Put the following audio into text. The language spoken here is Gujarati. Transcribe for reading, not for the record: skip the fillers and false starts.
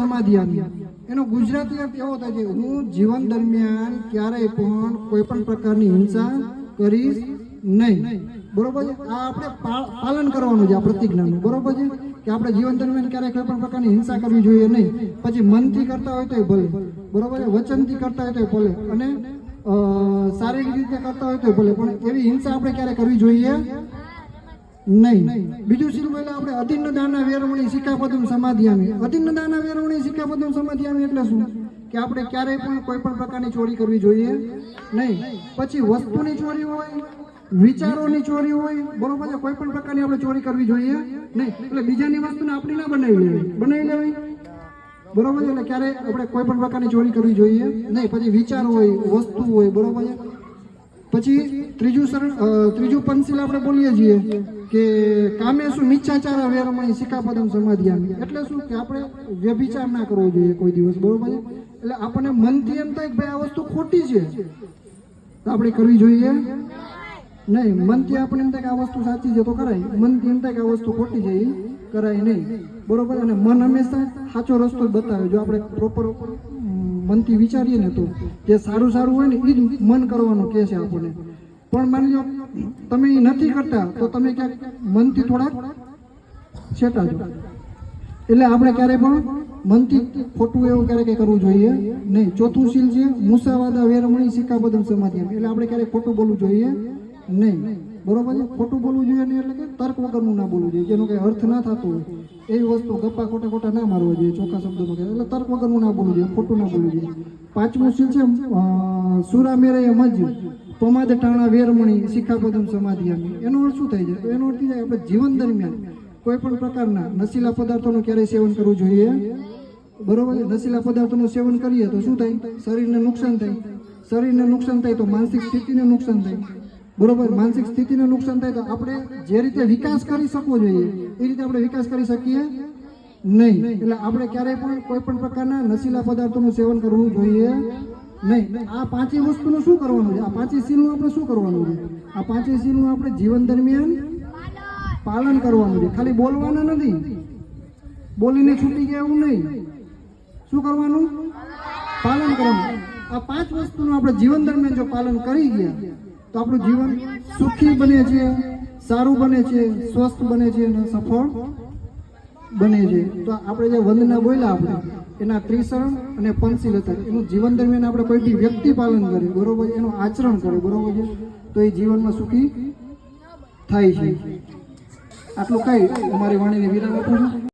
સમાધિયામી એનો ગુજરાતી અર્થ એવો થાય છે, હું જીવન દરમિયાન ક્યારેય પણ કોઈ પણ પ્રકારની હિંસા કરીશ નહીં. બરોબર છે. આ આપણે પાલન કરવાનું છે આ પ્રતિજ્ઞાનું. બરોબર છે કે આપણે જીવન દરમિયાન ક્યારેય કોઈ પણ પ્રકારની હિંસા કરવી જોઈએ નહીં. પછી મનથી કરતા હોય તોય ભલે, બરોબર છે, વચનથી કરતા હોય તોય ભલે, અને શારીરિક રીતે કરતા હોય તોય ભલે, પણ એવી હિંસા આપણે ક્યારે કરવી જોઈએ નહીં. બીજું શીલ બોલે આપણે અધિન દાના વેરમણી સિક્કાપદમ સમાધિયામી. અધિન દાના વેરમણી સિક્કાપદમ સમાધિયામી એટલે શું કે આપણે ક્યારેય પણ કોઈ પણ પ્રકારની ચોરી કરવી જોઈએ નહીં. પછી વસ્તુની ચોરી હોય, વિચારોની ચોરી હોય, બરોબર છે, કોઈ પણ પ્રકારની આપણે ચોરી કરવી જોઈએ નહીં. એટલે બીજાની વસ્તુને આપણી ના બનાવી લેવી, બરોબર છે. એટલે ક્યારે આપણે કોઈ પણ પ્રકારની ચોરી કરવી જોઈએ નહીં. પછી વિચાર હોય, વસ્તુ હોય, બરોબર છે. પછી ત્રીજું પંચશીલ આપણે બોલીએ છીએ કે કામેસુ મિચ્છાચાર વેરમણી સિક્કાપદમ સમાધિયામી. એટલે શું કે આપણે વ્યભિચાર ના કરવો જોઈએ કોઈ દિવસ, બરોબર છે. એટલે આપણને મનથી એમ થાય કે ભાઈ આ વસ્તુ ખોટી છે તો આપણે કરવી જોઈએ નહીં. મનથી આપણને એમ થાય કે આ વસ્તુ સાચી છે તો કરાય, મનથી એમ થાય કે આ વસ્તુ ખોટી છે એ કરાય નહીં, બરોબર. અને મન હંમેશા સાચો રસ્તો જ બતાવે. જો આપણે પ્રોપર મનથી વિચારીએ ને તો જે સારું હોય ને એ જ મન કરવાનું કહે છે આપણને. પણ માની લો તમે એ નથી કરતા તો તમે ક્યાંક મનથી થોડાક છેટા છો. એટલે આપણે ક્યારેય પણ મનથી ખોટું એવું ક્યારેય કરવું જોઈએ નહીં. ચોથું શીલ છે મુસાવાદા વેરમણી સિક્કાપદમ સમાધિયામી. એટલે આપણે ક્યારેય ખોટું બોલવું જોઈએ નહીં, બરોબર છે. ખોટું બોલવું જોઈએ નહીં એટલે કે તર્ક વગરનું ના બોલવું જોઈએ, જેનો કંઈ અર્થ ના થતો હોય એવી વસ્તુ ગપ્પા ખોટા ના મારવા જોઈએ, ચોખ્ખા શબ્દોમાં કહે. એટલે તર્ક વગરનું ના બોલવું જોઈએ, ખોટું ના બોલવું જોઈએ. પાંચમું શીલ છે સુરા મેરે મજ પમાદ ટાણા વેરમણી સિક્કાપદમ સમાધિયામી. એનો અર્થ શું થાય છે? તો એનો અર્થ થાય આપણે જીવન દરમિયાન કોઈ પણ પ્રકારના નશીલા પદાર્થોનું ક્યારેય સેવન કરવું જોઈએ, બરોબર છે. નશીલા પદાર્થોનું સેવન કરીએ તો શું થાય? શરીરને નુકસાન થાય. શરીરને નુકસાન થાય તો માનસિક સ્થિતિને નુકસાન થાય, બરોબર. માનસિક સ્થિતિને નુકસાન થાય તો આપણે જે રીતે વિકાસ કરી શકવો જોઈએ એ રીતે આપણે વિકાસ કરી શકીએ નહીં. એટલે આપણે ક્યારેય પણ કોઈ પણ પ્રકારના નશીલા પદાર્થોનું સેવન કરવું જોઈએ નહીં. આ પાંચેય વસ્તુનું શું કરવાનું છે? આ પાંચેય સીલનું આપણે શું કરવાનું છે? આ પાંચેય સીલનું આપણે જીવન દરમિયાન પાલન કરવાનું છે. ખાલી બોલવાના નથી, બોલીને છૂટી ગયા એવું નહીં. શું કરવાનું? પાલન કરવાનું. આ પાંચ વસ્તુનું આપણે જીવન દરમિયાન જો પાલન કરી ગયા તો આપણું જીવન સુખી બને છે, સારું બને છે, સ્વસ્થ બને છે અને સફળ બને છે. તો આપણે જે વંદના બોલ્યા આપણે એના ત્રિશરણ અને પંચશીલ હતા, એનું જીવન દરમિયાન આપણે કોઈ બી વ્યક્તિ પાલન કરે, બરોબર, એનું આચરણ કરે, બરોબર છે, તો એ જીવનમાં સુખી થાય છે. આટલું કઈ અમારી વાણીને વિરામ આપું છું.